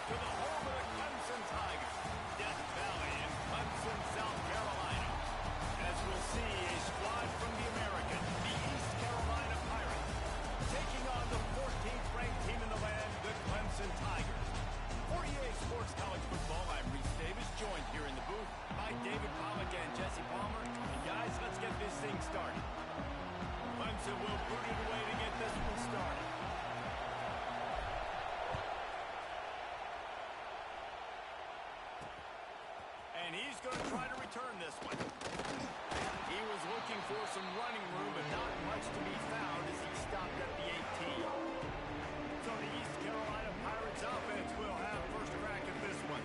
to the home of the Clemson Tigers, Death Valley in Clemson, South Carolina. As we'll see, a squad from the American, the East Carolina Pirates, taking on the 14th ranked team in the land, the Clemson Tigers. For EA Sports College Football, I'm Reese Davis, joined here in the booth by David Pollack and Jesse Palmer. And guys, let's get this thing started. Clemson will boot it away to get this one started. And he's going to try to return this one. He was looking for some running room, but not much to be found as he stopped at the 18. So the East Carolina Pirates offense will have first crack at this one.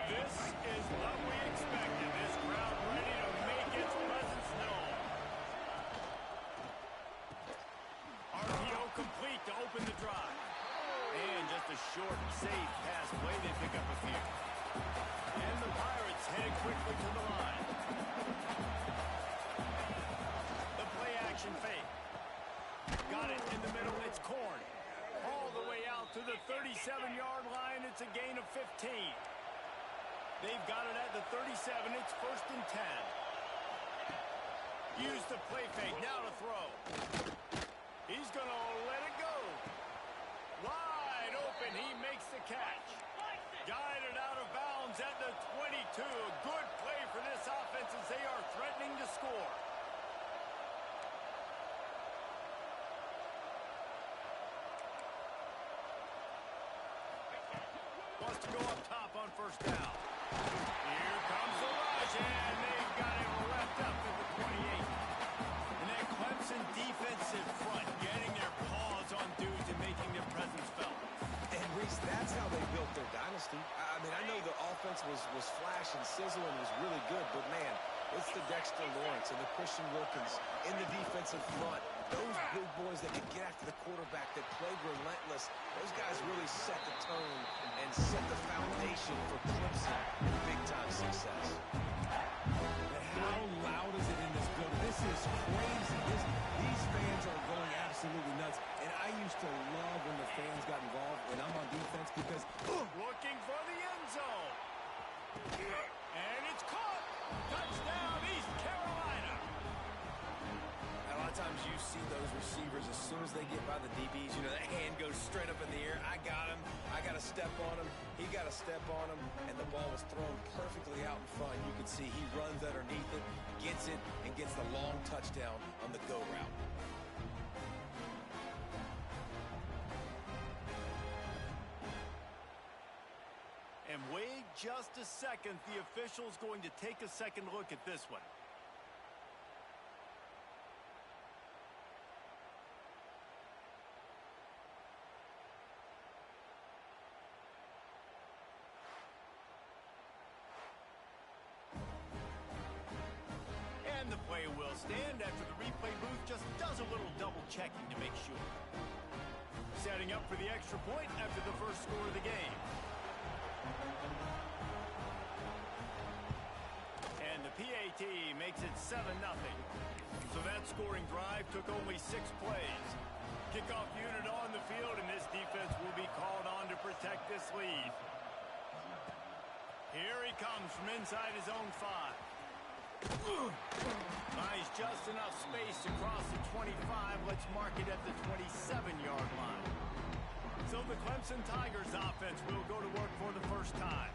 This is what we expected. This crowd ready to make its presence known. RPO complete to open the drive. And just a short, safe pass play. They pick up a few. And the Pirates headed quickly to the line. The play action fake. Got it in the middle. It's Corn. All the way out to the 37-yard line. It's a gain of 15. They've got it at the 37. It's 1st and 10. Use the play fake. Now to throw. He's going to let it go. Wide open. He makes the catch. Guided out of bounds at the 22. A good play for this offense as they are threatening to score. Wants to go up top on first down. Here comes the rush, and they've got him wrapped up at the 28. And that Clemson defensive front getting their paws on dudes and making their presence felt. And, Reese, that's how they built their dynasty. I mean, I know the offense was flash and sizzle and was really good, but, man, it's the Dexter Lawrence and the Christian Wilkins in the defensive front. Those big boys that can get after the quarterback, that played relentless, those guys really set the tone and set the foundation for Clemson and big-time success. But how loud is it in this building? This is crazy. These fans are going absolutely nuts. And I used to love when the fans got involved when I'm on defense because... Looking for the end zone. And it's caught. Touchdown, East Carolina. A lot of times you see those receivers, as soon as they get by the DBs, you know, that hand goes straight up in the air. I got him. I got to step on him. He got to step on him. And the ball was thrown perfectly out in front. You can see he runs underneath it, gets it, and gets the long touchdown on the go route. And wait just a second. The official's going to take a second look at this one. And the play will stand after the replay booth just does a little double checking to make sure. Setting up for the extra point after the first score of the game. And the PAT makes it 7-0. So that scoring drive took only 6 plays. Kickoff unit on the field, and this defense will be called on to protect this lead. Here he comes from inside his own 5. Nice, just enough space to cross the 25. Let's mark it at the 27-yard line. So the Clemson Tigers offense will go to work for the first time.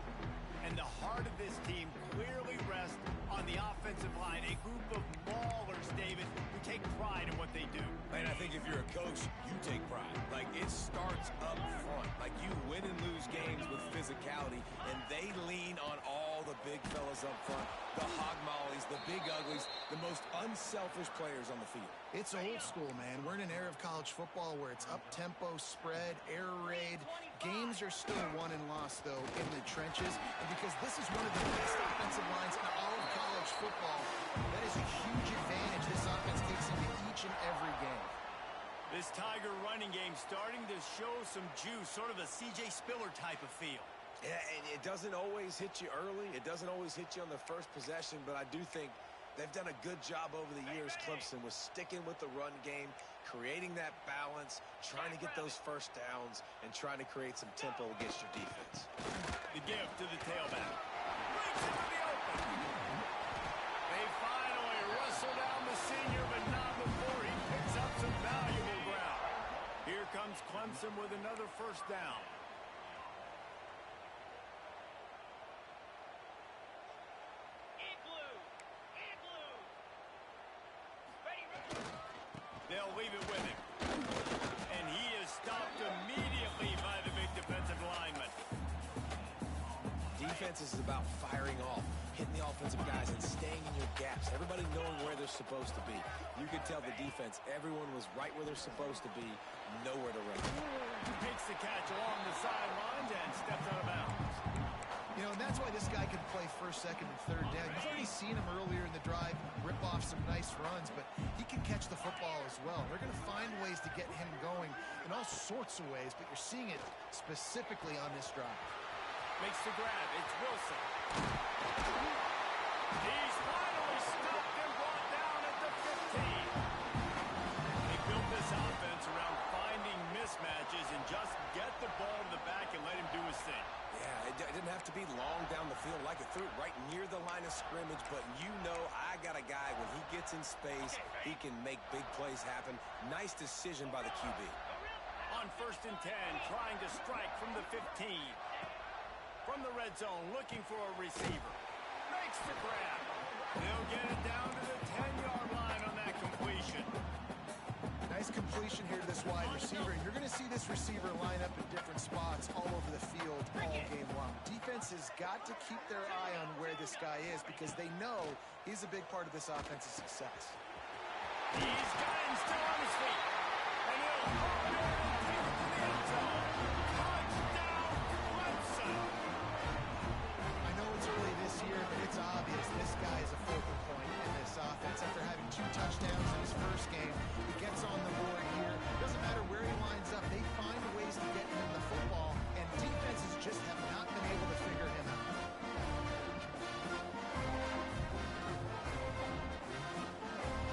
And the heart of this team clearly rests on the offensive line. A group of ballers, David, who take pride in what they do. And I think if you're a coach, you take pride. Like, it starts up front. Like, you win and lose games with physicality, and they lean on all the big fellas up front, the hog mollies, the big uglies, the most unselfish players on the field. It's old school, man. We're in an era of college football where it's up-tempo, spread, air raid. Games are still won and lost, though, in the trenches. And because this is one of the best offensive lines in all of college football, that is a huge advantage this offense takes into each and every game. This Tiger running game starting to show some juice, sort of a C.J. Spiller type of feel. Yeah, and it doesn't always hit you early. It doesn't always hit you on the first possession, but I do think they've done a good job over the years, Clemson, with sticking with the run game, creating that balance, trying to get those first downs, and trying to create some tempo against your defense. The give to the tailback. Breaks into the open. They finally wrestle down the senior, but not before he picks up some valuable ground. Here comes Clemson with another first down. They'll leave it with him. And he is stopped immediately by the big defensive lineman. Defense is about firing off, hitting the offensive guys and staying in your gaps. Everybody knowing where they're supposed to be. You could tell the defense, everyone was right where they're supposed to be, nowhere to run. Makes the catch along the sidelines and steps out of bounds. You know, and that's why this guy can play first, second, and third down. You've already seen him earlier in the drive rip off some nice runs, but he can catch the football as well. They're going to find ways to get him going in all sorts of ways, but you're seeing it specifically on this drive. Makes the grab. It's Wilson. He's finally stopped and brought down at the 15. They built this offense around finding mismatches and just get the ball to the back and let him do his thing. Yeah, it didn't have to be long down the field. Like it threw it right near the line of scrimmage, but you know I got a guy, when he gets in space, he can make big plays happen. Nice decision by the QB. On 1st and 10, trying to strike from the 15. From the red zone, looking for a receiver. Makes the grab. They'll get it down to the 10-yard line on that completion. Nice completion here to this wide receiver. You're going to see this receiver line up in different spots all over the field all game long. Defense has got to keep their eye on where this guy is because they know he's a big part of this offense's success. He's got him still on his feet. And he'll pop it and take it to the end zone. Touchdown, Clemson. I know it's early this year, but it's obvious this guy is a focal point in this offense. After having 2 touchdowns in his first game, he gets on the board here. Doesn't matter where he lines up, they find ways to get him the football, and defenses just have not been able to figure him out.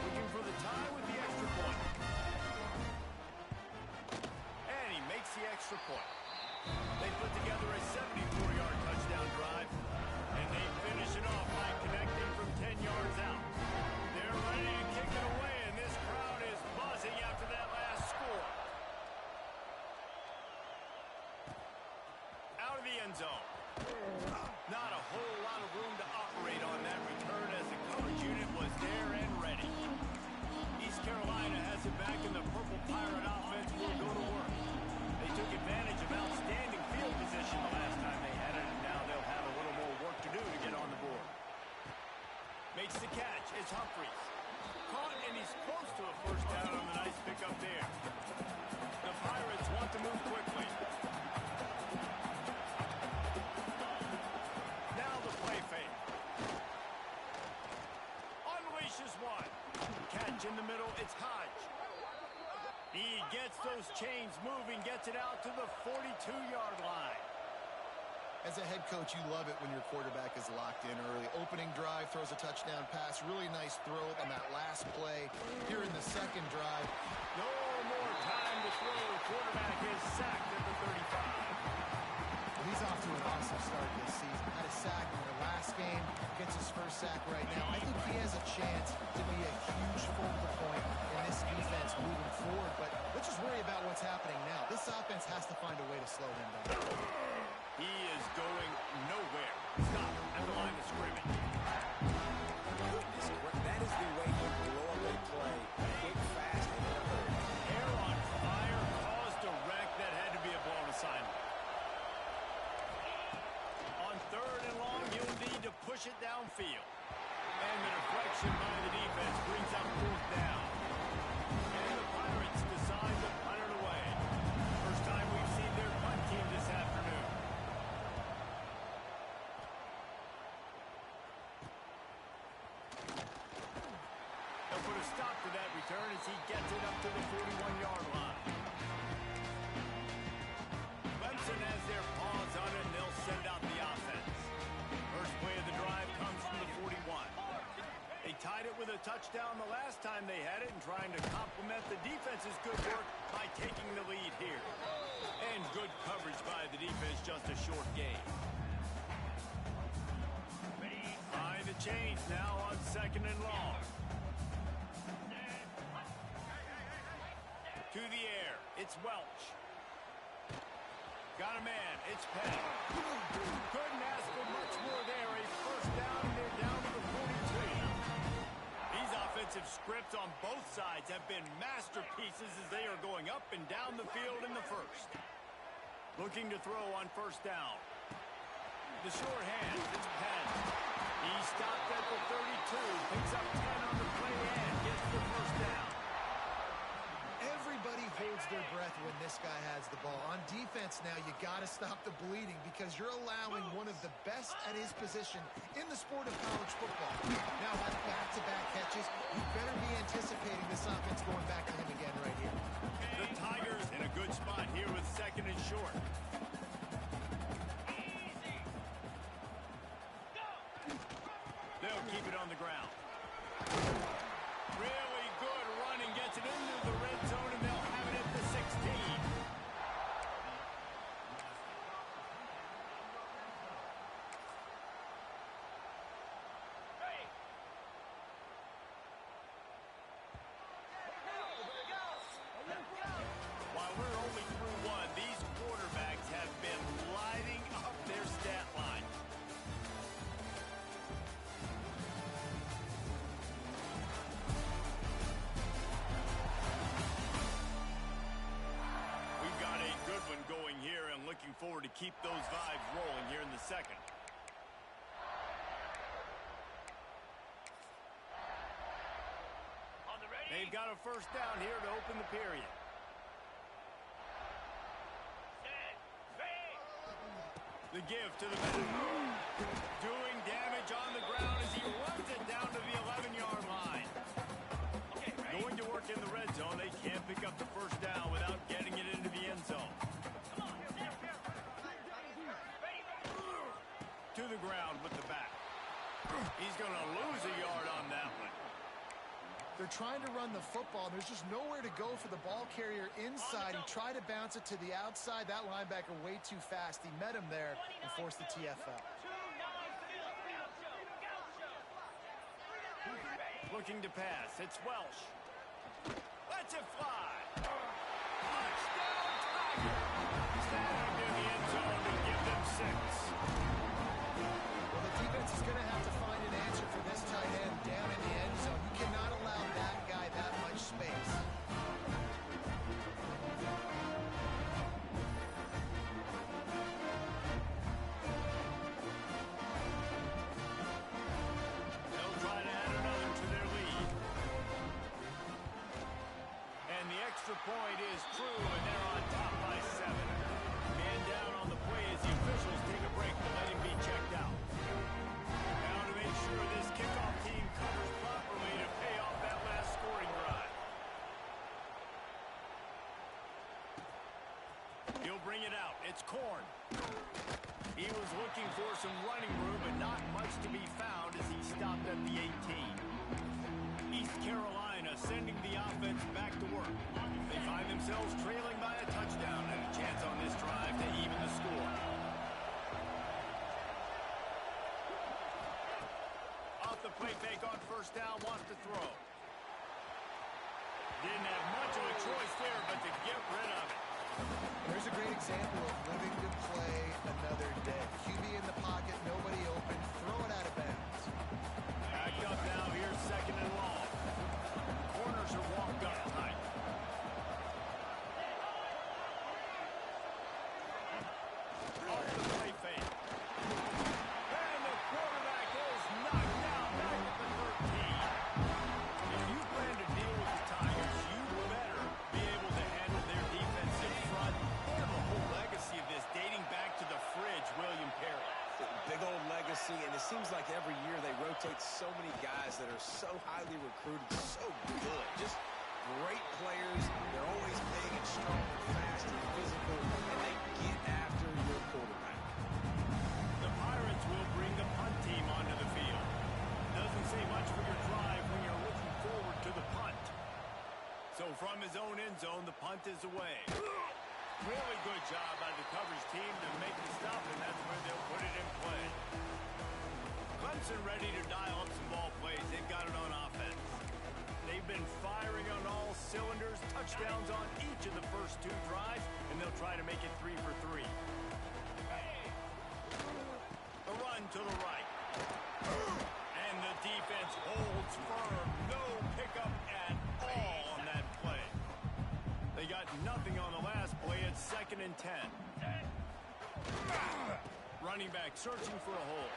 Looking for the tie with the extra point. And he makes the extra point. They put together a 74-yard touchdown drive, and they finish it off by connecting from 10 yards out. They're ready to kick it away, and this crowd is buzzing after that last score. Out of the end zone. Not a whole lot of room to operate on that return as the coverage unit was there and ready. East Carolina has it back, and the Purple Pirate offense will go to work. They took advantage of outstanding field position the last time they had it, and now they'll have a little more work to do to get on the board. Makes the catch. It's Humphries. Caught, and he's close to a first down on the nice pickup there. The Pirates want to move quickly. Now the play fake. Unleashes one. Catch in the middle. It's Hodge. He gets those chains moving, gets it out to the 42-yard line. As a head coach, you love it when your quarterback is locked in early. Opening drive, throws a touchdown pass. Really nice throw on that last play. Here in the second drive. No more time to throw. The quarterback is sacked at the 35. He's off to an awesome start this season. Had a sack in their last game. Gets his first sack right now. I think he has a chance to be a huge focal point in this defense moving forward. But let's just worry about what's happening now. This offense has to find a way to slow him down. He is going nowhere. Stop at the line of scrimmage. That is the way you blow up a play. Quick, fast, and in a hurry. Hair on fire caused a wreck that had to be a blown assignment. On 3rd and long, you'll need to push it downfield. And the deflection by the defense brings up 4th down. And the Pirates decide to punt it away. First time we've seen their punt team this afternoon. They'll put a stop to that return as he gets it up to the 41-yard line. Clemson has their paws on it, and they'll send out the offense. First play of the drive comes from the 41. They tied it with a touchdown the last time they had it and trying to complement the defense's good work by taking the lead here. And good coverage by the defense, just a short gain. Trying to change now on 2nd and long. To the air, it's Welch. Got a man, it's Penn. Couldn't ask for much more there. A first down, and they're down to the 42. These offensive scripts on both sides have been masterpieces as they are going up and down the field in the first. Looking to throw on first down. The short hand, it's Penn. He stopped at the 32, picks up 10 on the play and gets the first down. Everybody holds their breath when this guy has the ball. On defense now, you got to stop the bleeding because you're allowing one of the best at his position in the sport of college football. Now has back-to-back catches. You better be anticipating this offense going back to him again right here. The Tigers in a good spot here with 2nd and short. They'll keep it on the ground. Really good running, gets it into the red zone, and they'll have it at the 16. While we're only through one, these quarterbacks have been lighting up their stat line. We've got a good one going here and looking forward to keep those vibes rolling here in the second. They've got a first down here to open the period. The give to the man. Doing damage on the ground as he runs it down to the 11-yard line. Going to work in the red zone. They can't pick up the first down without getting it into the end zone. To the ground with the back. He's going to lose a yard on that one. They're trying to run the football. There's just nowhere to go for the ball carrier inside. He tried to bounce it to the outside. That linebacker way too fast. He met him there and forced the TFL. Looking to pass. It's Welch. Lets it fly. Touchdown, Tigers. Stand near the end zone to give them 6. Well, the defense is going to have to find an answer for this tight end down in the end zone. You cannot allow that guy that much space. They'll try to add another to their lead. And the extra point is true, and they're on top by 7. Man down on the play as the officials take a break to let him be checked out. Now to make sure this kickoff team covers properly to pay off that last scoring drive. He'll bring it out. It's Korn. He was looking for some running room, but not much to be found as he stopped at the 18. East Carolina sending the offense back to work. They find themselves trailing by a touchdown and a chance on this drive to even the score. Off the play fake on first down, wants to throw. Didn't have much of a choice there, but to get rid of it. There's a great example of living to play another day. QB in the pocket, nobody open, throw it out of bounds. Backed up now, here's 2nd and long. Corners are walked up tight. Off the play fake. And the quarterback is knocked down back at the 13. If you plan to deal with the Tigers, you better be able to handle their defense in front. They have a whole legacy of this dating back to the fridge, William Perry. Big old legacy, and it seems like every year they rotate rotates so many guys that are so highly recruited, so good. Just great players. They're always big and strong and fast and physical, and they get after your quarterback. The Pirates will bring the punt team onto the field. Doesn't say much for your drive when you're looking forward to the punt. So from his own end zone, the punt is away. Really good job by the coverage team to make the stop, and that's where they'll put it in play. Clemson ready to dial up some ball plays. They've got it on offense. They've been firing on all cylinders, touchdowns on each of the first 2 drives, and they'll try to make it 3 for 3. A run to the right. And the defense holds firm. No pickup at all on that play. They got nothing on the last play. It's 2nd and 10. Running back searching for a hole.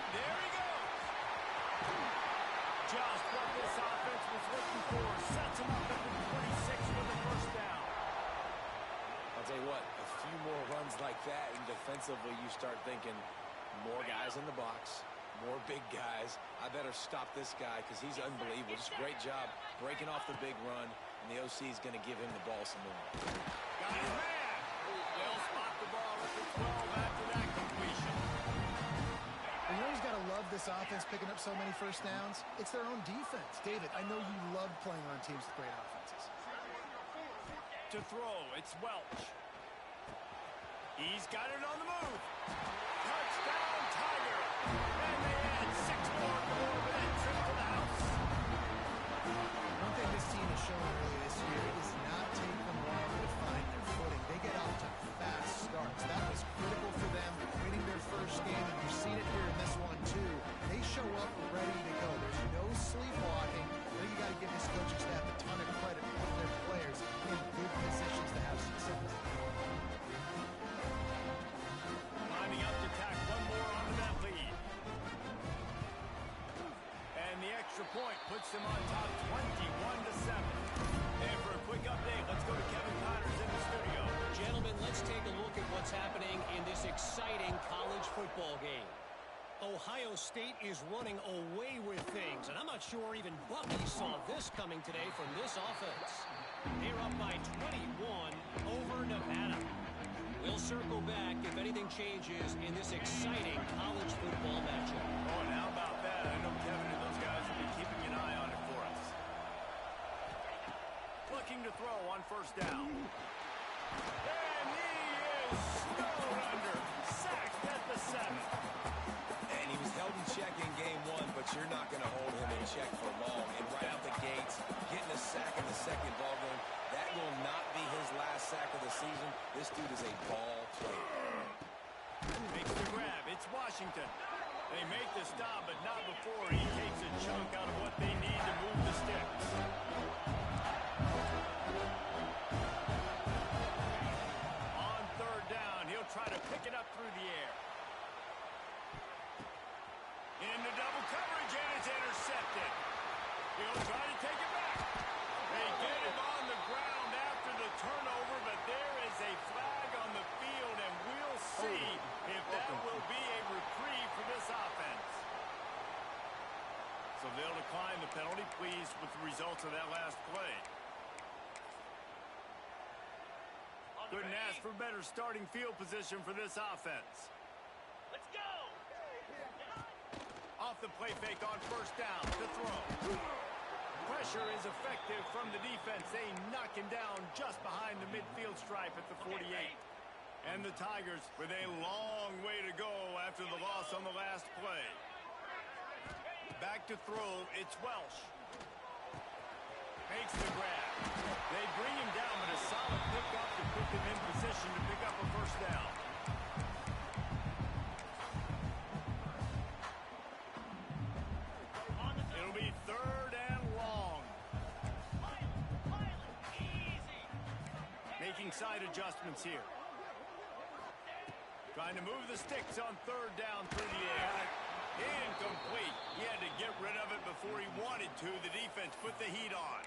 There he goes. Just what this offense was looking for. Sets him up at the 26 for the first down. I'll tell you what, a few more runs like that, and defensively you start thinking more guys in the box, more big guys. I better stop this guy because he's unbelievable. Just great job breaking off the big run, and the OC is going to give him the ball some more. Got his man. They'll spot the ball at the 12 after that completion. And you always got to love this offense picking up so many first downs. It's their own defense. David, I know you love playing on teams with great offenses. To throw, it's Welch. He's got it on the move. Touchdown, Tiger. And they add 6 more to over that trip to the house. One thing this team has shown early this year, it does not take them long to find their footing. They get off to fast starts. That was critical for them, winning their first game, and you've seen it here in this one too. They show up ready to go. There's no sleepwalking. I think you got to give this coaching staff a ton of credit for putting their players in good positions to have success. Lining up to tack one more onto that lead. And the extra point puts them on top 21-7. And for a quick update, let's go to Kevin Connors in the studio. Gentlemen, let's take a look at what's happening in this exciting college football game. Ohio State is running away with things, and I'm not sure even Bucky saw this coming today from this offense. They're up by 21 over Nevada. We'll circle back if anything changes in this exciting college football matchup. Oh, and how about that? I know Kevin and those guys will be keeping an eye on it for us. Looking to throw on first down. And he is snowed under. Sacked at the 7. And he was held in check in game 1, but you're not going to hold him in check for long. And right out the gates, getting a sack in the second ball game, that will not be his last sack of the season. This dude is a ball player. Makes the grab. It's Washington. They make the stop, but not before he takes a chunk out of what they need to move the sticks. On third down, he'll try to pick it up through the air. Into double coverage, and it's intercepted. He'll try to take it back. They get him on the ground after the turnover, but there is a flag on the field, and we'll see if that will be a reprieve for this offense. So they'll decline the penalty, pleased with the results of that last play. Couldn't ask for better starting field position for this offense. Let's go! Off the play fake on first down to throw. Pressure is effective from the defense. They knock him down just behind the midfield stripe at the 48. And the Tigers with a long way to go after the loss on the last play. Back to throw, it's Welsh. Makes the grab. They bring him down, but a solid pickup to put them in position to pick up a first down. It'll be third and long. Making side adjustments here. Trying to move the sticks on third down through the air. Incomplete. He had to get rid of it before he wanted to. The defense put the heat on.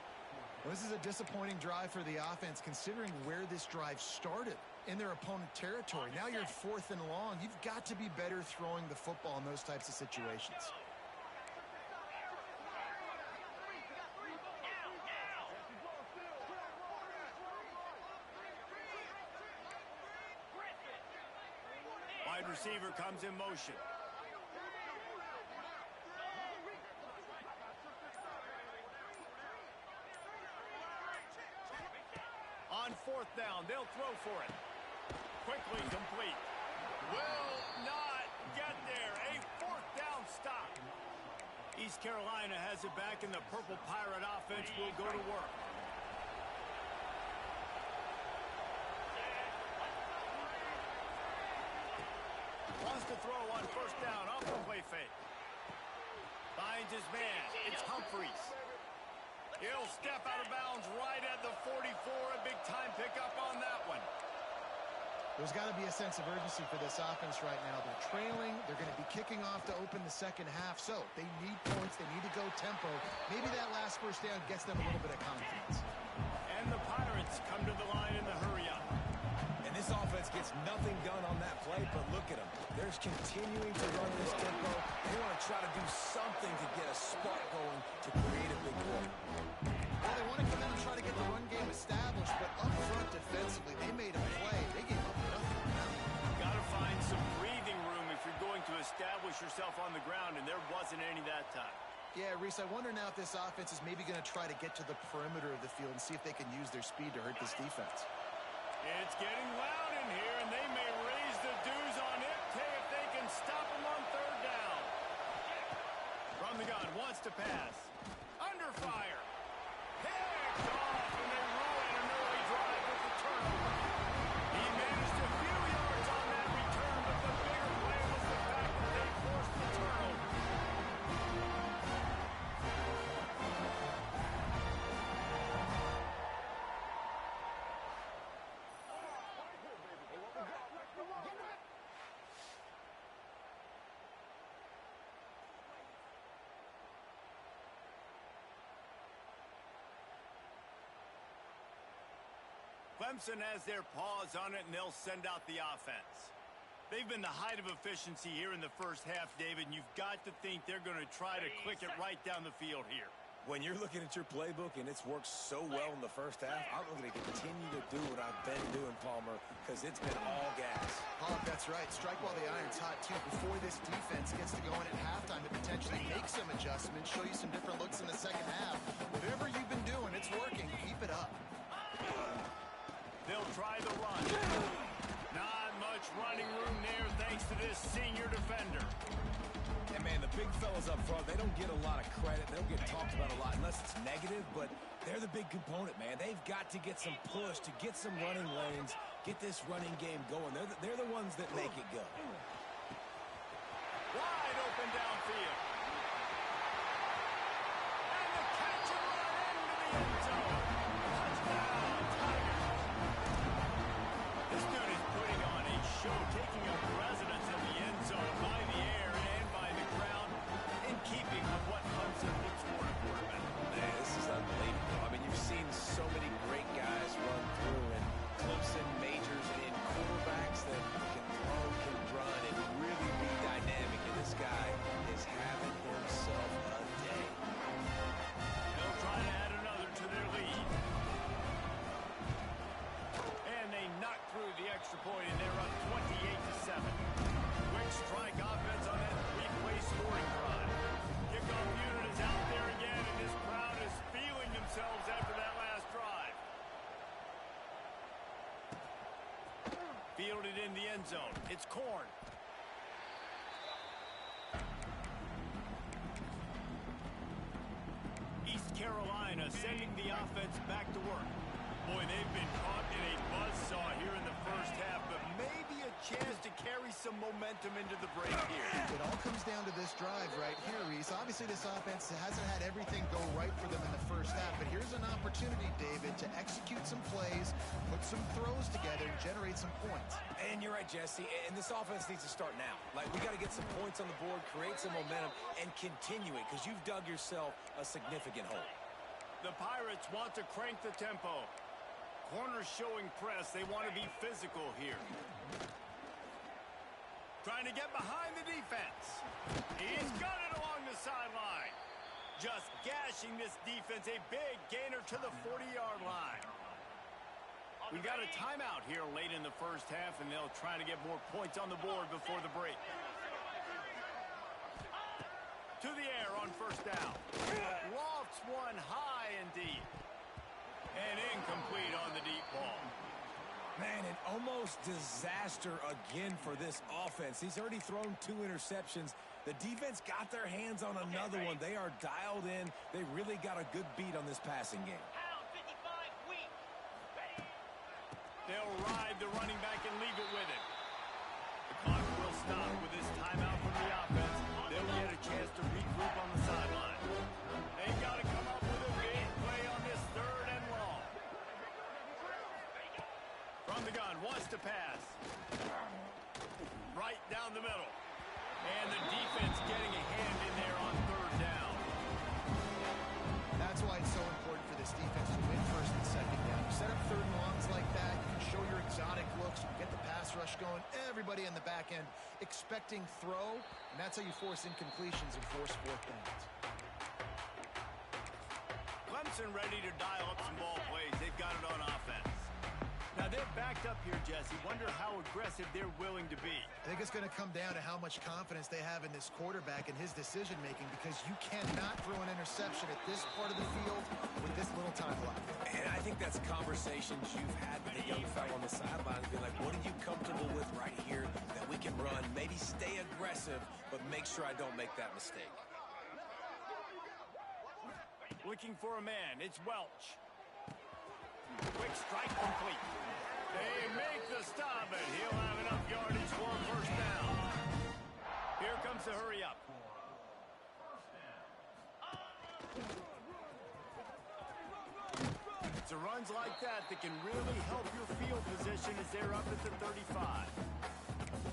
Well, this is a disappointing drive for the offense, considering where this drive started in their opponent territory. Now you're 4th and long. You've got to be better throwing the football in those types of situations. Wide receiver comes in motion. On fourth down, they'll throw for it. Quickly complete. Will not get there. A fourth down stop. East Carolina has it back, and the Purple Pirate offense will go to work. Wants to throw on first down off the play fake. Finds his man. It's Humphreys. He'll step out of bounds right at the 44. A big-time pickup on that one. There's got to be a sense of urgency for this offense right now. They're trailing. They're going to be kicking off to open the second half. So they need points. They need to go tempo. Maybe that last first down gets them a little bit of confidence. And the Pirates come to the line in the hurry-up. And this offense gets nothing done on that play, but look at them. They're continuing to run this tempo. They want to try to do something to get a spark going to create a big play. Well, they want to come out and try to get the run game established, but up front defensively, they made a play. They gave up nothing. Got to find some breathing room if you're going to establish yourself on the ground, and there wasn't any that time. Yeah, Reese, I wonder now if this offense is maybe going to try to get to the perimeter of the field and see if they can use their speed to hurt this defense. It's getting loud in here, and they may raise the dues on it if they can stop them on third down. From the gun, wants to pass. Under fire. Picked off, and they ruin an early drive with the turnover. He managed a few yards on that return, but the bigger play was the fact that they forced the turnover. Clemson has their paws on it, and they'll send out the offense. They've been the height of efficiency here in the first half, David, and you've got to think they're going to try to click it right down the field here. When you're looking at your playbook and it's worked so well in the first half, I'm going to continue to do what I've been doing, Palmer, because it's been all gas. Oh, that's right. Strike while the iron's hot, too. Before this defense gets to going at halftime to potentially make some adjustments, show you some different looks in the second half. Whatever you've been doing, it's working. Keep it up. They'll try the run. Not much running room there thanks to this senior defender. And, man, the big fellas up front, they don't get a lot of credit. They don't get talked about a lot unless it's negative, but they're the big component, man. They've got to get some push to get some running lanes, get this running game going. They're the ones that make it go. Wide open downfield. And the catch and run into the end zone. Touchdown, Tigers. This dude is putting on a show, taking up residence in the end zone by the air and by the ground, in keeping with what Clemson looks for in a quarterback. Man, this is unbelievable. I mean, you've seen so many great guys run through, and Clemson majors in quarterbacks that can throw, can run, and really be dynamic. And this guy is having himself a day. They'll try to add another to their lead. And they knock through the extra point, and they're up 28-7. Quick strike offense on that three-play scoring drive. Kickoff unit is out there again, and this crowd is feeling themselves after that last drive. Fielded in the end zone. It's Korn. East Carolina sending the offense back to work. Boy, they've been caught in a buzzsaw here in the first half, but maybe a chance to carry some momentum into the break here. It all comes down to this drive right here, Reese. Obviously, this offense hasn't had everything go right for them in the first half, but here's an opportunity, David, to execute some plays, put some throws together, and generate some points. And you're right, Jesse, and this offense needs to start now. Like, we got to get some points on the board, create some momentum, and continue it, because you've dug yourself a significant hole. The Pirates want to crank the tempo. Corners showing press. They want to be physical here. Trying to get behind the defense. He's got it along the sideline. Just gashing this defense. A big gainer to the 40-yard line. We've got a timeout here late in the first half, and they'll try to get more points on the board before the break. To the air on first down. Lofts one high and deep. And incomplete on the deep ball. Man, an almost disaster again for this offense. He's already thrown 2 interceptions. The defense got their hands on another one. They are dialed in. They really got a good beat on this passing game. They'll ride the running back and leave it with him. The clock will stop with this timeout from the offense. They'll get a chance to regroup on the sideline. They got to come up with a big play on this 3rd and long. From the gun, wants to pass. Right down the middle. And the defense getting a hand in there on 3rd down. That's why it's so important for this defense to win 1st and 2nd down. You set up 3rd and longs like that, you can show your exotic looks, you can get the pass rush going, everybody in the back end expecting throw, and that's how you force incompletions and force 4th downs. Clemson ready to dial up some ball plays. They've got it on offense. Now they're backed up here, Jesse. Wonder how aggressive they're willing to be. I think it's going to come down to how much confidence they have in this quarterback and his decision-making, because you cannot throw an interception at this part of the field with this little time left. And I think that's conversations you've had with the young fellow on the sidelines. Be like, what are you comfortable with right here that we can run? Maybe stay aggressive, but make sure I don't make that mistake. Looking for a man. It's Welch. Quick strike complete. They make the stop, and he'll have enough yardage for a 1st down. Here comes the hurry up. It's runs like that that can really help your field position as they're up at the 35.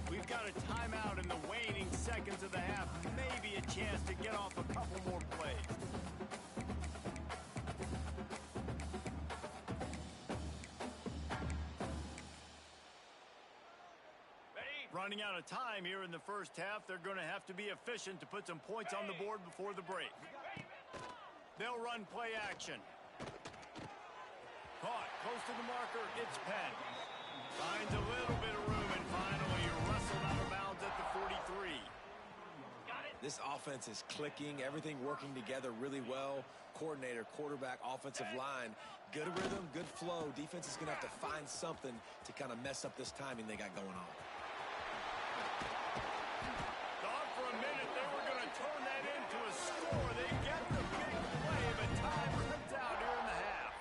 We've got a timeout in the waning seconds of the half. Maybe a chance to get off a couple more plays. Running out of time here in the first half. They're going to have to be efficient to put some points on the board before the break. They'll run play action. Caught close to the marker. It's Penn. Finds a little bit of room, and finally wrestled out of bounds at the 43. This offense is clicking, everything working together really well. Coordinator, quarterback, offensive line, good rhythm, good flow. Defense is going to have to find something to kind of mess up this timing they got going on. Thought for a minute they were going to turn that into a score. They get the big play, but time runs out here in the half.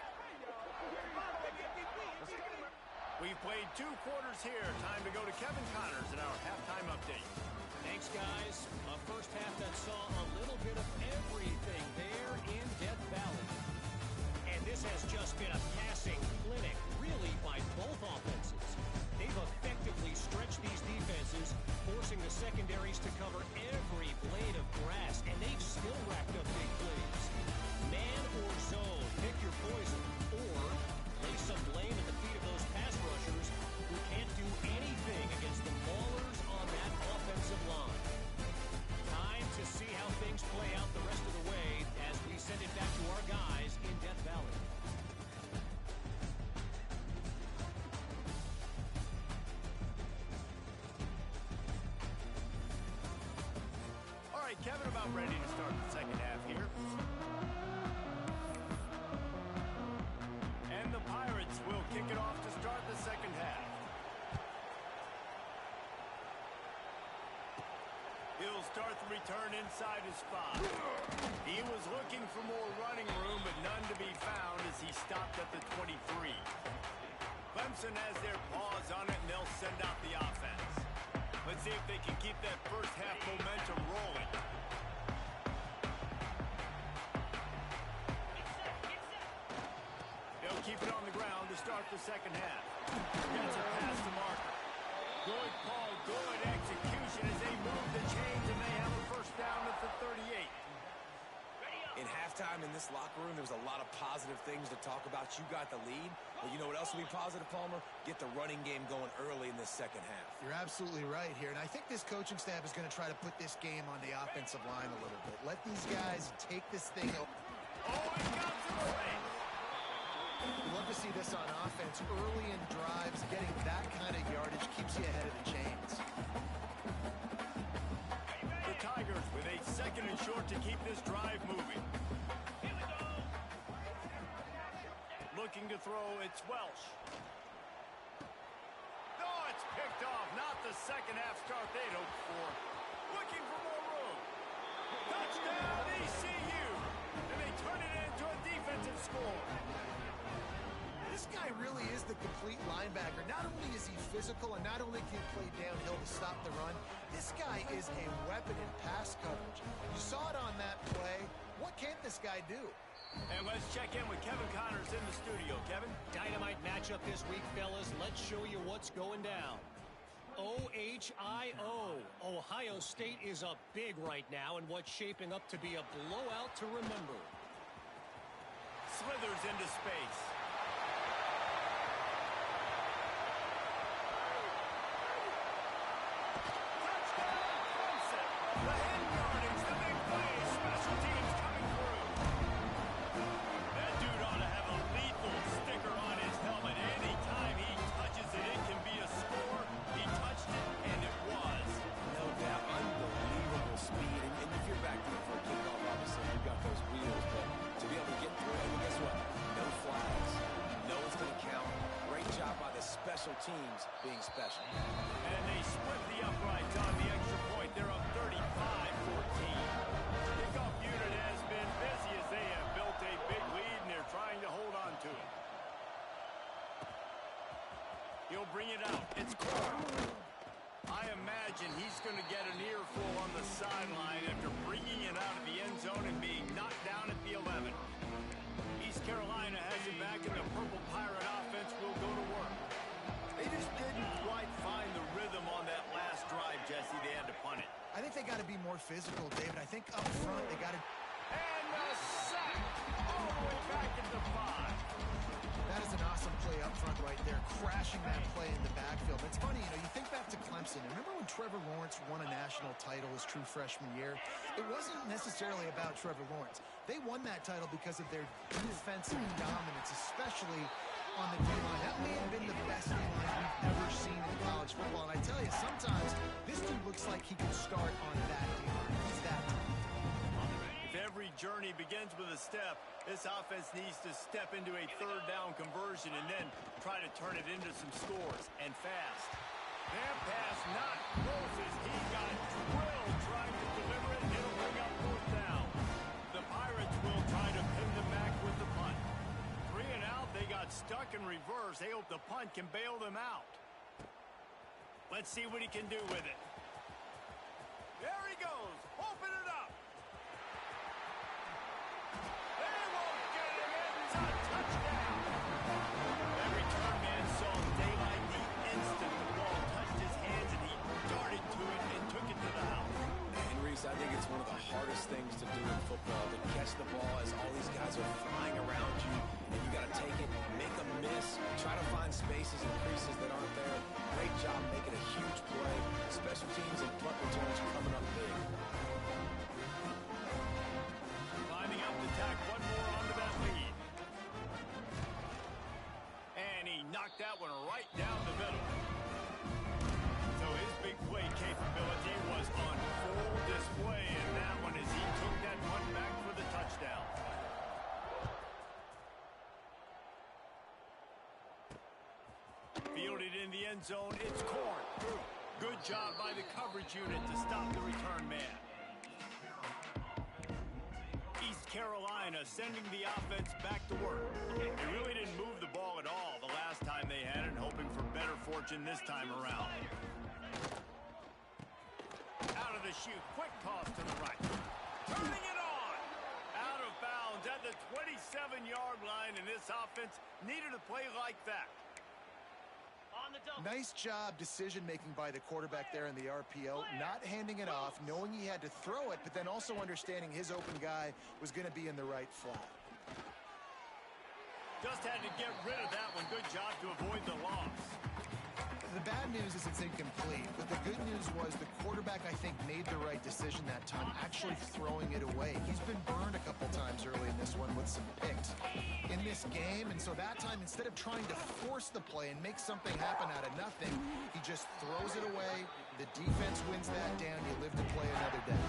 We've played 2 quarters here. Time to go to Kevin Connors in our halftime update. Thanks, guys. A first half that saw a little bit of everything there in Death Valley. And this has just been a passing clinic, really, by both offenses. They've effectively stretched these defenses, forcing the secondaries to cover every blade of grass, and they've still racked up big plays. Man or zone, pick your poison, or lay some blame at the feet of those pass rushers who can't do anything against the maulers on that offensive line. Time to see how things play out the rest of the way as we send it back to our guys in Death Valley. All right, Kevin, about ready to start the second half here. And the Pirates will kick it off to start the second half. He'll start the return inside his 5. He was looking for more running room, but none to be found as he stopped at the 23. Clemson has their paws on it, and they'll send out the offense. Let's see if they can keep that first half momentum rolling. They'll keep it on the ground to start the second half. Gets a pass to Marker. Good call, good execution as they move the chains, and they have a first down at the 38. In halftime in this locker room, there was a lot of positive things to talk about. You got the lead, but you know what else will be positive, Palmer? Get the running game going early in this second half. You're absolutely right here, and I think this coaching staff is going to try to put this game on the offensive line a little bit. Let these guys take this thing over. Oh, he got to the leg. You love to see this on offense. Early in drives, getting that kind of yardage keeps you ahead of the chains. The Tigers with a second and short to keep this drive moving. Looking to throw, it's Welsh. No, it's picked off. Not the second half start they'd hoped for. Looking for more room. Touchdown, ECU. And they turn it into a defensive score. This guy really is the complete linebacker. Not only is he physical and not only can he play downhill to stop the run, this guy is a weapon in pass coverage. You saw it on that play. What can't this guy do? And let's check in with Kevin Connors in the studio. Kevin? Dynamite matchup this week, fellas. Let's show you what's going down. OHIO. Ohio State is up big right now in what's shaping up to be a blowout to remember. Slithers into space. Touchdown, Clemson. The hand yardage, the big play. Special teams coming through. That dude ought to have a lethal sticker on his helmet. Anytime he touches it, it can be a score. He touched it, and it was. No doubt, unbelievable speed. And if you're back there for a kickoff, obviously you've got those wheels, but to be able to get through it, and guess what? No flags. No one's going to count. Great job by the special teams being special. And they split the uprights on the extra point. They're up 35-14. Kickoff unit has been busy as they have built a big lead, and they're trying to hold on to it. He'll bring it out. It's Cole. I imagine he's going to get an earful on the sideline after bringing it out of the end zone and being knocked down at the 11. East Carolina has it back, and the Purple Pirate offense will go to work. They just didn't quite find the rhythm on that last drive, Jesse. They had to punt it. I think they got to be more physical, David. I think up front they got to... And a sack all the way back at the 5. That is an awesome play up front right there, crashing that play in the backfield. It's funny, you know, you think back to Clemson. Remember when Trevor Lawrence won a national title his true freshman year? It wasn't necessarily about Trevor Lawrence. They won that title because of their defensive dominance, especially on the D-line. That may have been the best D-line we've ever seen in college football. And I tell you, sometimes this dude looks like he could start on that D-line. He's that talented. If every journey begins with a step, this offense needs to step into a third down conversion and then try to turn it into some scores, and fast. That pass not close as he got drilled trying to deliver it. It'll bring up fourth down. The Pirates will try to pin them back with the punt. 3 and out, they got stuck in reverse. They hope the punt can bail them out. Let's see what he can do with it. There he goes. Open it up. They won't get him in. It's a touchdown. That return man saw daylight the instant the ball touched his hands, and he darted to it and took it to the house. And Reese, I think it's one of the hardest things to do in football, to catch the ball as all these guys are flying around you, and you got to take it, make a miss, try to find spaces and creases that aren't there. Great job making a huge play. Special teams and punt returns coming up big. Lining up to tack one more onto that lead. And he knocked that one right down the middle. So his big play capability was on full display in that one as he took that punt back for the touchdown. Fielded in the end zone, it's Corn. Good job by the coverage unit to stop the return man. East Carolina sending the offense back to work. They really didn't move the ball at all the last time they had it, hoping for better fortune this time around. Out of the chute, quick toss to the right. Turning it on! Out of bounds at the 27-yard line, and this offense needed a play like that. Nice job decision-making by the quarterback there in the RPO, not handing it off, knowing he had to throw it, but then also understanding his open guy was going to be in the right flat. Just had to get rid of that one. Good job to avoid the loss. The bad news is it's incomplete, but the good news was the quarterback quarterback, I think, made the right decision that time, actually throwing it away. He's been burned a couple times early in this one with some picks in this game, and so that time, instead of trying to force the play and make something happen out of nothing, he just throws it away. The defense wins that down. You live to play another day.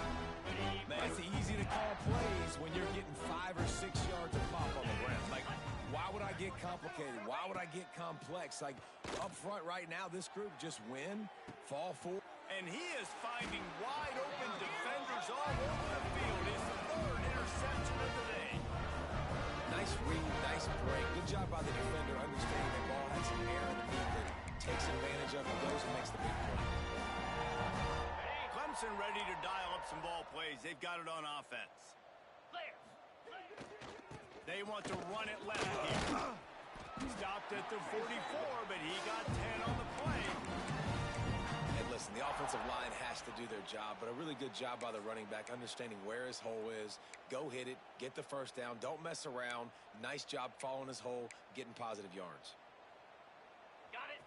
Man, it's easy to call plays when you're getting 5 or 6 yards of pop on the ground. Like, why would I get complicated? Why would I get complex? Like, up front right now, this group just win, fall forward. And he is finding wide open defenders all over the field. His third interception of the day. Nice read, nice break. Good job by the defender understanding the ball had some air underneath it. Takes advantage of it, goes and makes the big play. Clemson ready to dial up some ball plays. They've got it on offense. They want to run it left here. Stopped at the 44, but he got 10 on the play. And listen, the offensive line has to do their job, but a really good job by the running back understanding where his hole is. Go hit it, get the first down, don't mess around. Nice job following his hole, getting positive yards.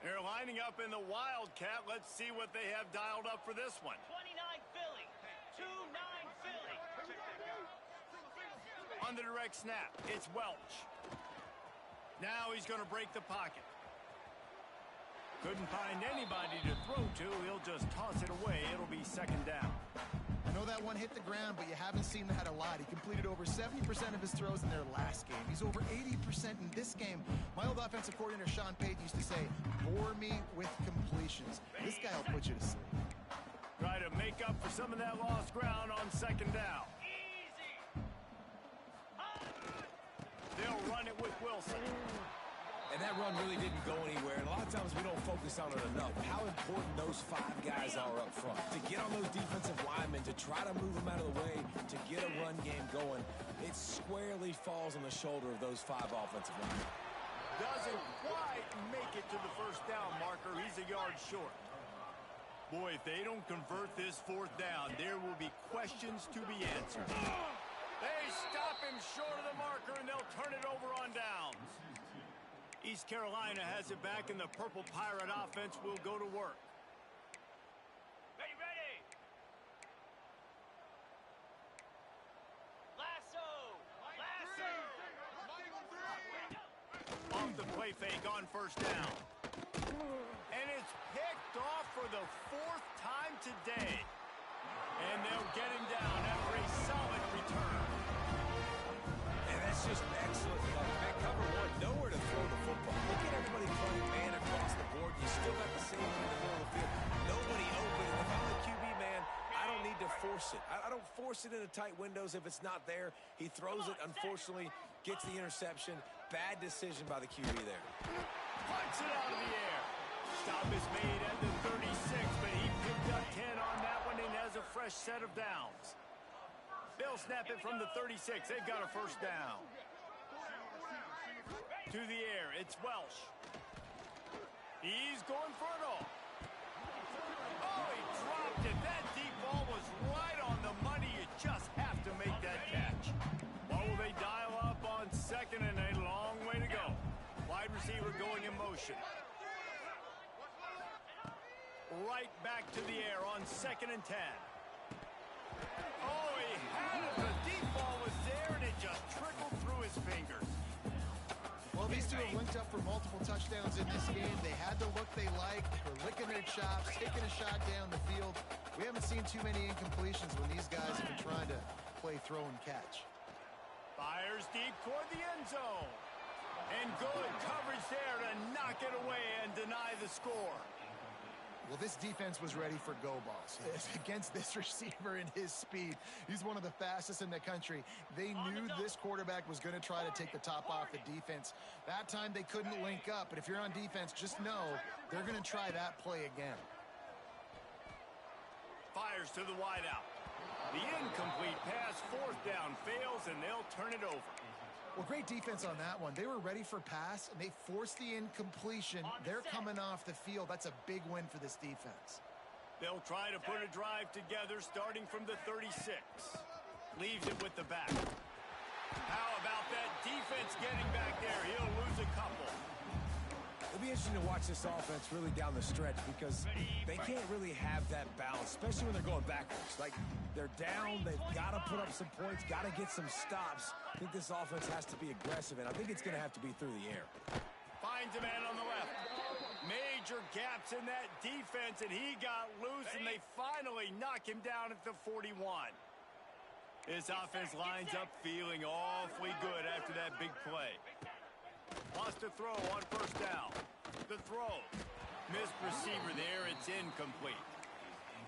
They're lining up in the Wildcat. Let's see what they have dialed up for this one. 29 Philly. 2-9 Philly. On the direct snap, it's Welch. Now he's going to break the pocket. Couldn't find anybody to throw to. He'll just toss it away. It'll be second down. I know that one hit the ground, but you haven't seen that a lot. He completed over 70% of his throws in their last game. He's over 80% in this game. My old offensive coordinator, Sean Payton, used to say, bore me with completions. This guy will put you to sleep. Try to make up for some of that lost ground on second down. They'll run it with Wilson. And that run really didn't go anywhere. And a lot of times we don't focus on it enough. How important those 5 guys are up front. To get on those defensive linemen, to try to move them out of the way, to get a run game going, it squarely falls on the shoulder of those 5 offensive linemen. Doesn't quite make it to the first down marker. He's a yard short. Boy, if they don't convert this 4th down, there will be questions to be answered. They stop him short of the marker, and they'll turn it over on downs. East Carolina has it back, and the Purple Pirate offense will go to work. Ready. Lasso. Off the play fake on first down. And it's picked off for the 4th time today. And they'll get him down after a solid return. And that's just excellent. At cover 1, nowhere to throw the football. Look at everybody playing man across the board. You still got the same in the middle of the field. Nobody open. And if I'm the QB, man, I don't need to force it. I don't force it into tight windows if it's not there. He throws it, unfortunately, gets the interception. Bad decision by the QB there. Punts it out of the air. Stop is made at the 36, but he picked up 10 on that one and has a fresh set of downs. They'll snap it from the 36. They've got a first down. To the air, it's Welsh. He's going for it all. Oh, he dropped it. That deep ball was right on the money. You just have to make that catch. What will they dial up on second and a long way to go? Wide receiver going in motion. Right back to the air on 2nd and 10. Oh, he had it. The deep ball was there, and it just trickled through his fingers. Well, these two have linked up for multiple touchdowns in this game. They had the look they liked. They were licking their chops, taking a shot down the field. We haven't seen too many incompletions when these guys have been trying to play throw and catch. Fires deep toward the end zone. And good coverage there to knock it away and deny the score. Well, this defense was ready for go balls. Against this receiver and his speed, he's one of the fastest in the country. They knew this quarterback was going to try to take the top off the defense. That time they couldn't link up, but if you're on defense, just know they're going to try that play again. Fires to the wideout. The incomplete pass, 4th down, fails, and they'll turn it over. Well, great defense on that one. They were ready for pass, and they forced the incompletion. They're coming off the field. That's a big win for this defense. They'll try to put a drive together starting from the 36. Leaves it with the back. How about that defense getting back there? He'll lose a couple. It'll be interesting to watch this offense really down the stretch because they can't really have that balance, especially when they're going backwards. Like, they're down, they've got to put up some points, got to get some stops. I think this offense has to be aggressive, and I think it's going to have to be through the air. Finds a man on the left. Major gaps in that defense, and he got loose, and they finally knock him down at the 41. This offense lines up feeling awfully good after that big play. Lost a throw on first down. The throw. Missed receiver there. It's incomplete.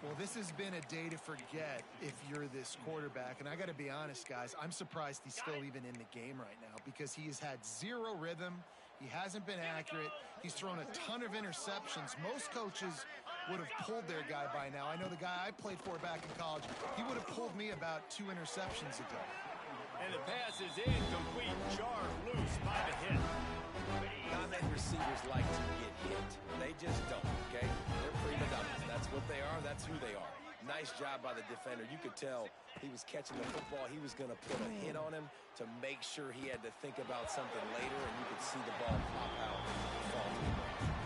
Well, this has been a day to forget if you're this quarterback. And I got to be honest, guys, I'm surprised he's still even in the game right now because he has had zero rhythm. He hasn't been accurate. He's thrown a ton of interceptions. Most coaches would have pulled their guy by now. I know the guy I played for back in college, he would have pulled me about 2 interceptions ago. And the pass is incomplete. Jarred loose by the hit. Not receivers like to get hit. They just don't, okay? They're prima donnas. That's what they are. That's who they are. Nice job by the defender. You could tell he was catching the football. He was going to put a hit on him to make sure he had to think about something later, and you could see the ball pop out and fall to the ground.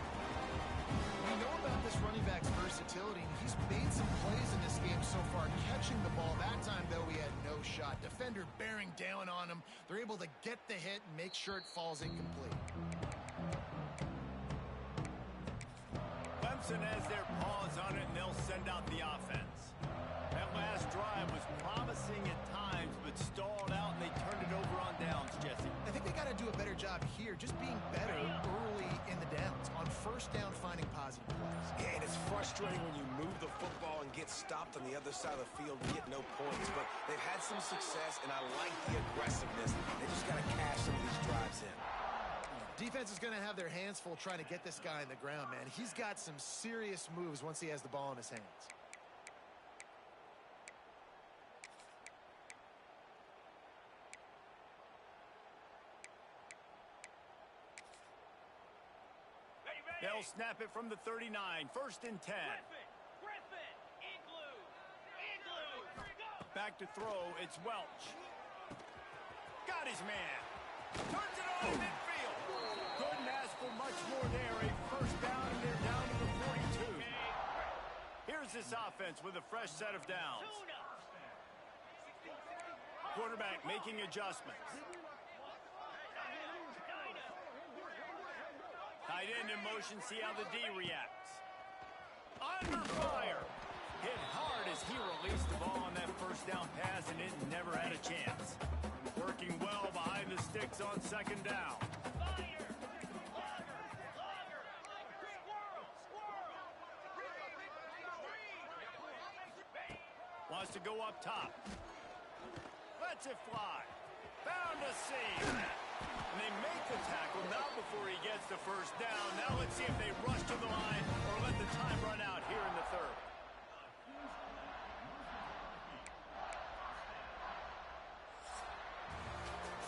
We know about this running back's versatility, and he's made some plays in this game so far, catching the ball. That time, though, he had no shot. Defender bearing down on him. They're able to get the hit and make sure it falls incomplete. Clemson has their paws on it, and they'll send out the offense. That last drive was promising at times, but stalled out, and they turned it over on downs, Jesse. I think they got to do a better job here, just being better early in the downs, on first down, finding positive plays. Yeah, and it's frustrating when you move the football and get stopped on the other side of the field and get no points. But they've had some success, and I like the aggressiveness. They just got to cash some of these drives in. Defense is going to have their hands full trying to get this guy in the ground, man. He's got some serious moves once he has the ball in his hands. They'll snap it from the 39. First and 10. Griffin, Igloo, go! Back to throw. It's Welch. Got his man. Turns it on in midfield. Couldn't ask for much more there. A first down, and they're down to the 42. Here's this offense with a fresh set of downs. Quarterback making adjustments. Tight end in motion, see how the D reacts. Under fire. Hit hard as he released the ball on that first down pass, and it never had a chance. Working well behind the sticks on second down. Wants to go up top. Lets it fly. Found a seam. And they make the tackle not before he gets the first down. Now let's see if they rush to the line or let the time run out here in the third.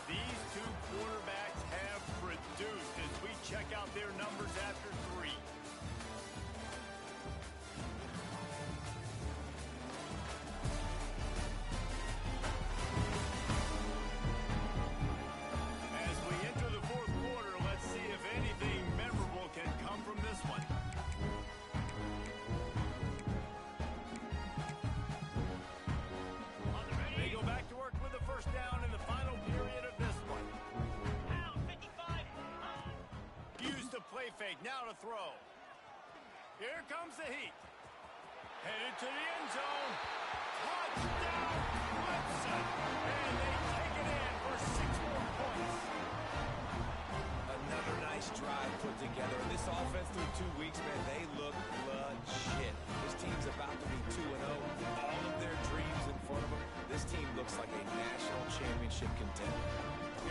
These two quarterbacks have produced as we check out their numbers after 3. As we enter the fourth quarter, let's see if anything memorable can come from this one. They go back to work with the first down in the final period of this one. Use the play fake, now to throw. Here comes the heat. Headed to the end zone. Touchdown, Clemson. And they take it in for 6 more points. Another nice drive put together. This offense through 2 weeks, man, they look legit. This team's about to be 2-0. All of their dreams in front of them. This team looks like a national championship contender.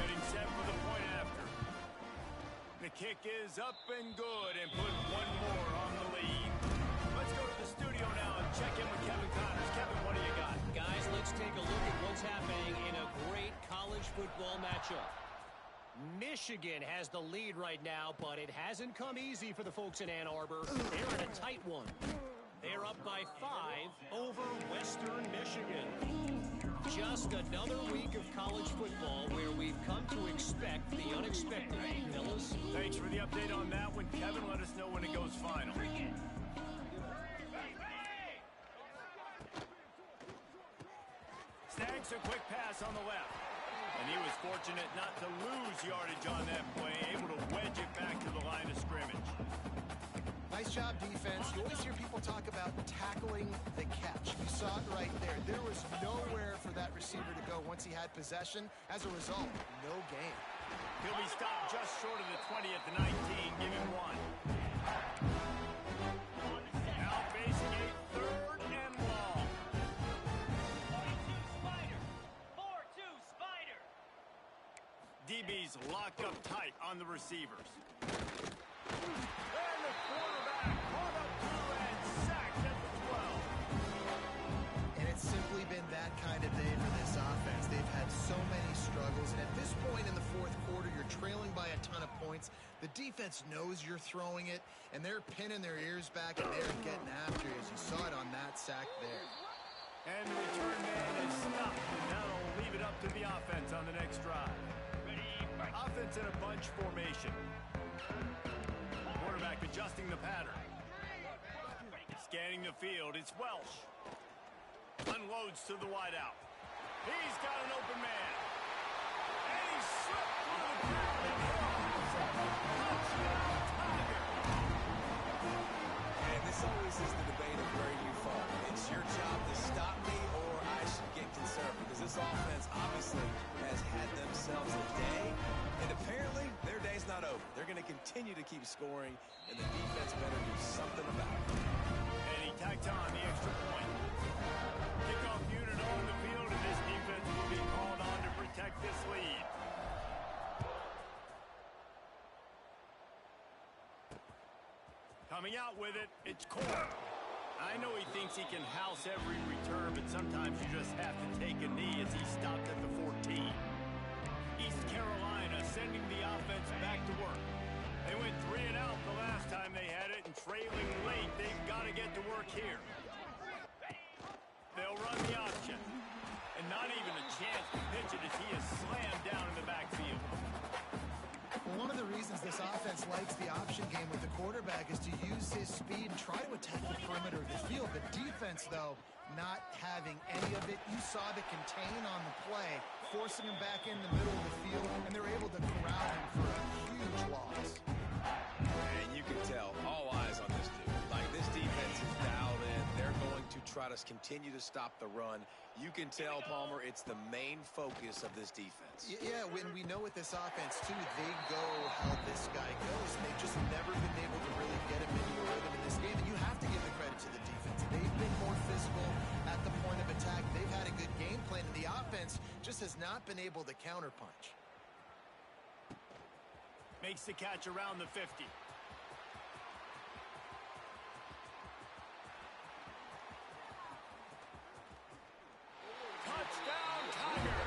Getting set for the point after. The kick is up and good and put one more on the lead. Let's go to the studio now and check in with Kevin Connors. Kevin, what do you got? Guys, let's take a look at what's happening in a great college football matchup. Michigan has the lead right now, but it hasn't come easy for the folks in Ann Arbor. They're in a tight one. They're up by 5 over Western Michigan. Just another week of college football where we've come to expect the unexpected. Fellas? Thanks for the update on that one, Kevin. Let us know when it goes final. Snags a quick pass on the left. And he was fortunate not to lose yardage on that play, able to wedge it back to the line of scrimmage. Nice job, defense. You always hear people talk about tackling the catch. You saw it right there. There was nowhere for that receiver to go once he had possession. As a result, no gain. He'll be stopped just short of the 20 at the 19. Give him one. Now facing a 3rd and long. 42 Spider. 4-2 Spider. DB's locked up tight on the receivers. And the quarterback caught up to and sacked at the 12. And it's simply been that kind of day for this offense. They've had so many struggles, and at this point in the fourth quarter, you're trailing by a ton of points. The defense knows you're throwing it, and they're pinning their ears back, and they're getting after you, as you saw it on that sack there. And the return man is stopped, and that'll leave it up to the offense on the next drive. Offense in a bunch formation. Quarterback adjusting the pattern. Scanning the field, it's Welsh. Unloads to the wideout. He's got an open man. And he slipped through the crowd and touchdown, Tiger. And this always is the debate of where you fall. It's your job to stop me or I should get concerned, because this offense obviously has had themselves a day, and apparently their day's not over. They're going to continue to keep scoring, and the defense better do something about it. And he tacked on the extra point. Kickoff unit on the field, and this defense will be called on to protect this lead. Coming out with it, it's Core. I know he thinks he can house every return, but sometimes you just have to take a knee as he stopped at the 14. East Carolina sending the offense back to work. They went 3 and out the last time they had it, and trailing late, they've got to get to work here. They'll run the option. And not even a chance to pitch it as he is slammed down in the backfield. Well, one of the reasons this offense likes the option game with the quarterback is to use his speed and try to attack the perimeter of the field. The defense, though, not having any of it. You saw the contain on the play, forcing him back in the middle of the field, and they're able to corral him for a huge loss. And you can tell, all eyes on this dude. Like, this defense is dialed in. They're going to try to continue to stop the run. You can tell, Palmer, it's the main focus of this defense. Yeah, when we know with this offense, too, they go how this guy goes, and they've just never been able to really get him into a rhythm in this game. And you have to give the credit to the defense. They've been more physical at the point of attack. They've had a good game plan, and the offense just has not been able to counterpunch. Makes the catch around the 50. Touchdown, Tiger!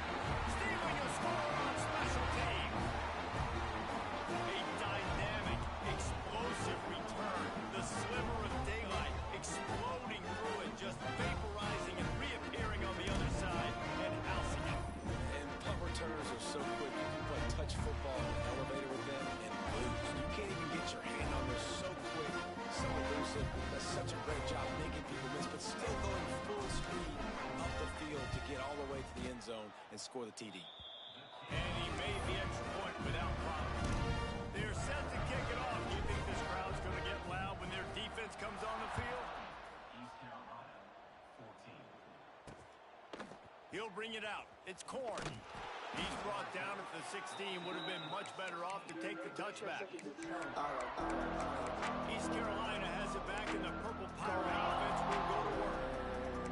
Stealing a score on special team. A dynamic, explosive return. The sliver of daylight exploding through it, just vaporizing and reappearing on the other side and housing it. And punt returners are so quick. You can play touch football in the elevator with them and lose. You can't even get your hand on them. So quick, so elusive. Does such a great job making people miss, but still going full speed up the field to get all the way to the end zone and score the TD. And he made the extra point without problem. They're set to kick it off. Do you think this crowd's going to get loud when their defense comes on the field? He'll bring it out. It's Korn. He's brought down at the 16. Would have been much better off to take the touchback. East Carolina has it back, and the Purple Pirate offense will go to work.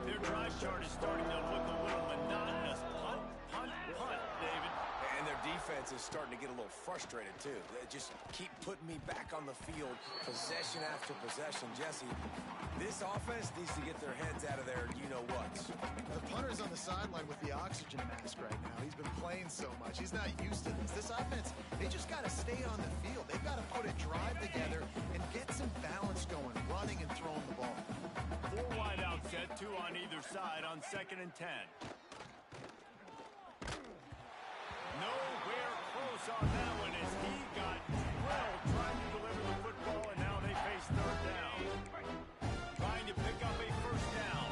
Their drive chart is starting to look a little monotonous. Punt, punt, punt, David. And their defense is starting to get a little frustrated, too. They just keep putting me back on the field, possession after possession. Jesse, this offense needs to get their heads out of there, you-know-what. The punter's on the sideline with the oxygen mask right now. He's been playing so much. He's not used to this. This offense, they just got to stay on the field. They've got to put a drive together and get some balance going, running and throwing the ball. on either side on 2nd and 10. Nowhere close on that one as he got drilled trying to deliver the football, and now they face 3rd down. Trying to pick up a 1st down.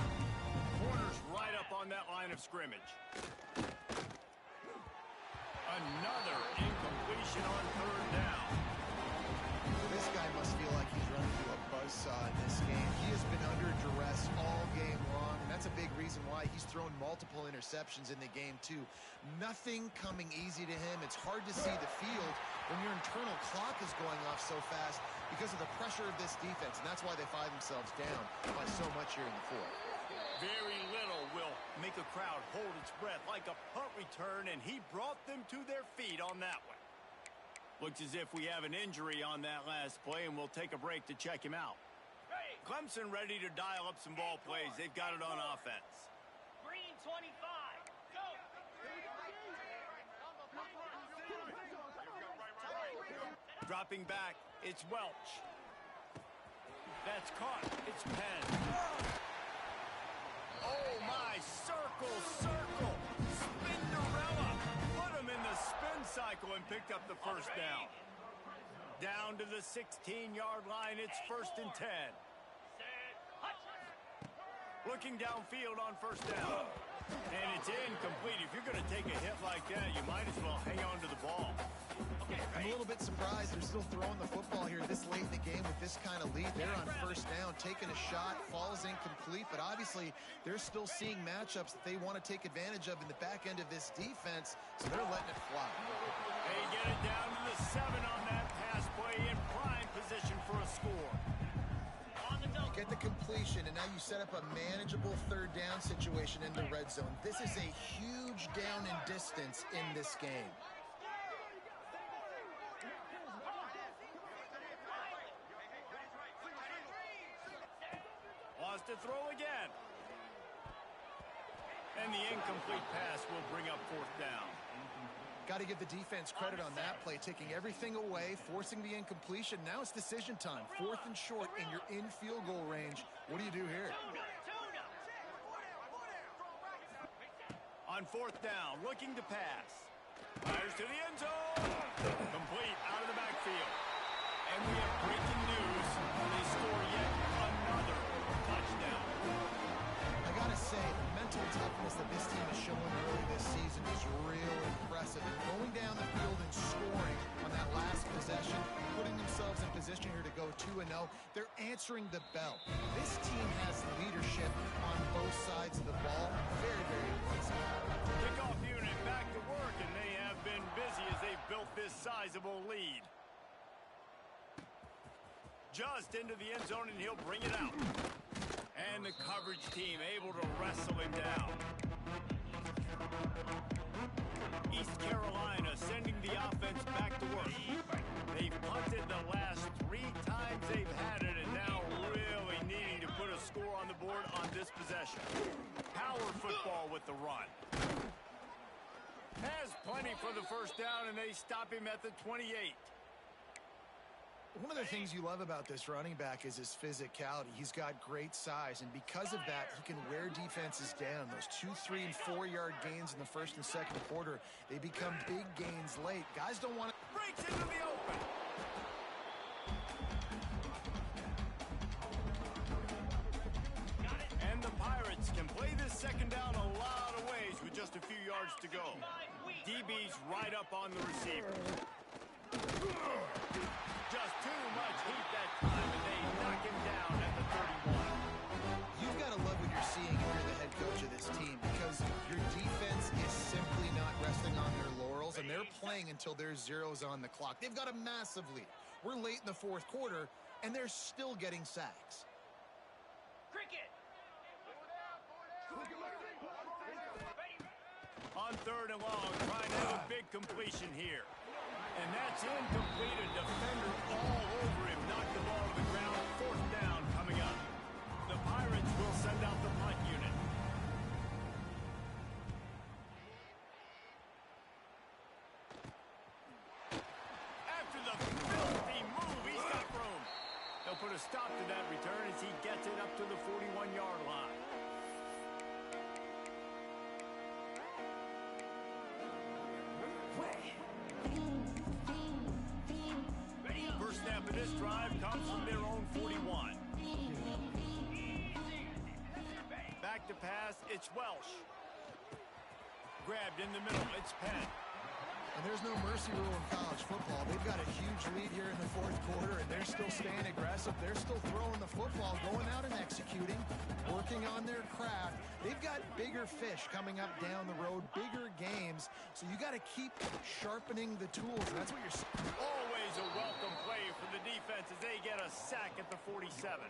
Corner's right up on that line of scrimmage. Another incompletion on 3rd down. This guy must feel like he's running through a buzzsaw in this game. He has been under duress all game long, and that's a big reason why he's thrown multiple interceptions in the game, too. Nothing coming easy to him. It's hard to see the field when your internal clock is going off so fast because of the pressure of this defense, and that's why they find themselves down by so much here in the 4th. Very little will make a crowd hold its breath like a punt return, and he brought them to their feet on that one. Looks as if we have an injury on that last play, and we'll take a break to check him out. Clemson ready to dial up some ball plays. They've got it on offense. Green 25. Go. Dropping back, it's Welch. That's caught. It's Penn. Oh, my. Circle, circle. Spinderella. Put him in the spin cycle and picked up the 1st down. Down to the 16-yard line. It's 1st and 10. Looking downfield on 1st down. And it's incomplete. If you're going to take a hit like that, you might as well hang on to the ball. I'm a little bit surprised they're still throwing the football here this late in the game with this kind of lead. They're on 1st down, taking a shot, falls incomplete, but obviously they're still seeing matchups that they want to take advantage of in the back end of this defense, so they're letting it fly. They get it down to the 7 on that pass play in prime position for a score. Get the completion, and now you set up a manageable 3rd down situation in the red zone. This is a huge down in distance in this game. Lost to throw again. And the incomplete pass will bring up 4th down. Got to give the defense credit on that play, taking everything away, forcing the incompletion. Now it's decision time. 4th and short, and you're in field goal range. What do you do here? On 4th down, looking to pass. Fires to the end zone. Complete out of the backfield. And we have breaking news. They score yet another touchdown. I got to say, the mental toughness that this team has shown early this season is real impressive. And going down the field and scoring on that last possession, putting themselves in position here to go 2-0, they're answering the bell. This team has leadership on both sides of the ball. Very, very impressive. Kickoff unit back to work, and they have been busy as they've built this sizable lead. Just into the end zone, and he'll bring it out. And the coverage team able to wrestle him down. East Carolina sending the offense back to work. They've punted the last 3 times they've had it, and now really needing to put a score on the board on this possession. Power football with the run. Has plenty for the 1st down, and they stop him at the 28. One of the things you love about this running back is his physicality. He's got great size, and because of that, he can wear defenses down. Those 2, 3, and 4-yard gains in the 1st and 2nd quarter, they become big gains late. Guys don't want to... Breaks into the open. And the Pirates can play this 2nd down a lot of ways with just a few yards to go. DB's right up on the receiver. Just too much heat that time, and they knock him down at the 31. You've got to love what you're seeing if you're the head coach of this team, because your defense is simply not resting on their laurels, and they're playing until there's zeros on the clock. They've got a massive lead. We're late in the 4th quarter, and they're still getting sacks. Cricket. On 3rd and long, trying to have a big completion here. And that's incomplete. A defender all over him. Knocked the ball to the ground. 4th down coming up. The Pirates will send out the punt unit. After the filthy move, he's got room. They'll put a stop to that return as he gets it up to the 41-yard line. drive comes from their own 41. Back to pass, it's Welsh. Grabbed in the middle, it's Penn. And there's no mercy rule in college football. They've got a huge lead here in the fourth quarter, and they're still staying aggressive. They're still throwing the football, going out and executing, working on their craft. They've got bigger fish coming up down the road, bigger games. So you got to keep sharpening the tools. And that's what you're saying. Always a welcome play for the defense as they get a sack at the 47.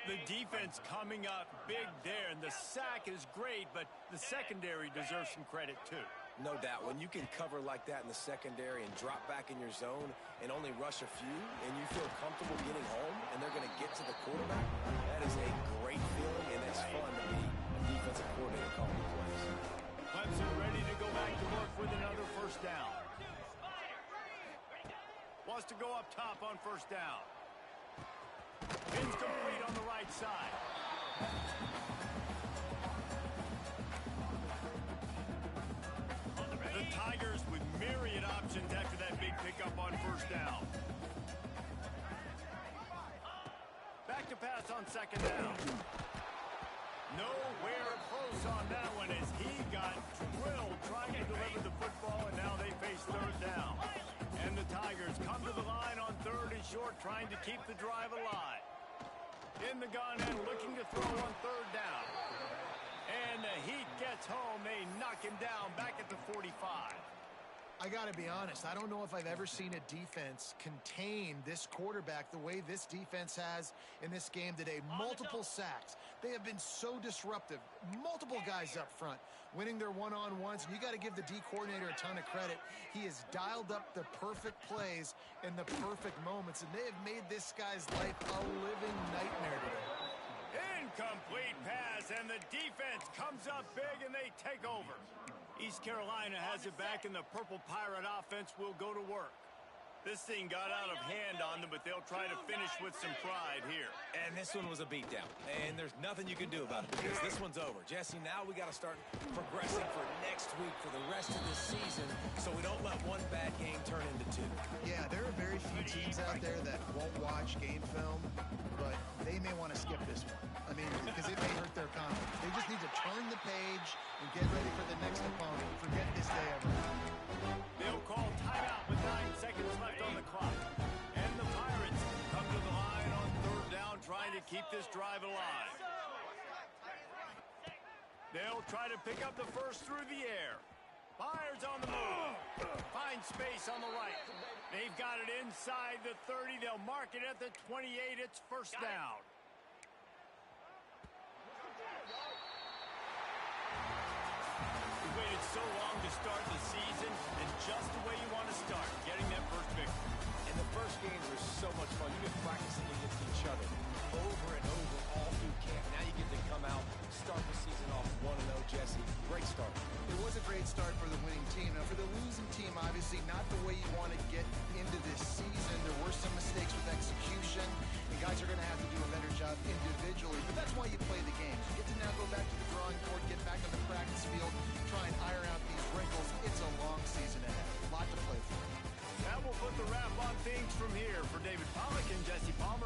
The defense coming up big there, and the sack is great, but the secondary deserves some credit too. No doubt. When you can cover like that in the secondary and drop back in your zone and only rush a few, and you feel comfortable getting home, and they're going to get to the quarterback, that is a great feeling, and it's fun to be a defensive coordinator calling plays. Clemson ready to go back to work with another first down. Wants to go up top on first down. Incomplete on the right side. The Tigers with myriad options after that big pickup on first down. Back to pass on second down. Nowhere close on that one as he got drilled trying to deliver the football, and now they face third down. And the Tigers come to the line on third and short, trying to keep the drive alive. In the gun and looking to throw on third down. And the Heat gets home. They knock him down back at the 45. I got to be honest, I don't know if I've ever seen a defense contain this quarterback the way this defense has in this game today. Multiple sacks. They have been so disruptive. Multiple guys up front winning their one-on-ones. And you got to give the D coordinator a ton of credit. He has dialed up the perfect plays in the perfect moments, and they have made this guy's life a living nightmare today. Incomplete pass, and the defense comes up big, and they take over. East Carolina has it back, and the Purple Pirate offense will go to work. This thing got out of hand on them, but they'll try to finish with some pride here. And this one was a beatdown, and there's nothing you can do about it because this one's over. Jesse, now we got to start progressing for next week for the rest of the season so we don't let one bad game turn into two. Yeah, there are very few teams out there that won't watch game film, but they may want to skip this one. I mean, because it may hurt their confidence. They just need to turn the page and get ready for the next opponent. Forget this day ever. They'll call timeout with 9 seconds left on the clock. And the Pirates come to the line on third down, trying to keep this drive alive. They'll try to pick up the first through the air. Fires on the move. Finds space on the right. They've got it inside the 30. They'll mark it at the 28. It's first down. We waited so long to start the season, and just the way you want to start, getting that first victory. And the first games were so much fun. You've been practicing against each other over and over all through camp. Now you get to come out, start the season off 1-0, Jesse. Great start. It was a great start for the winning team. Now, for the losing team, obviously not the way you want to get into this season. There were some mistakes with execution, and guys are going to have to do a better job individually. But that's why you play the games. You get to now go back to the drawing board, get back on the practice field, try and iron out these wrinkles. It's a long season ahead. A lot to play for. That will put the wrap on things from here. For David Pollack and Jesse Palmer.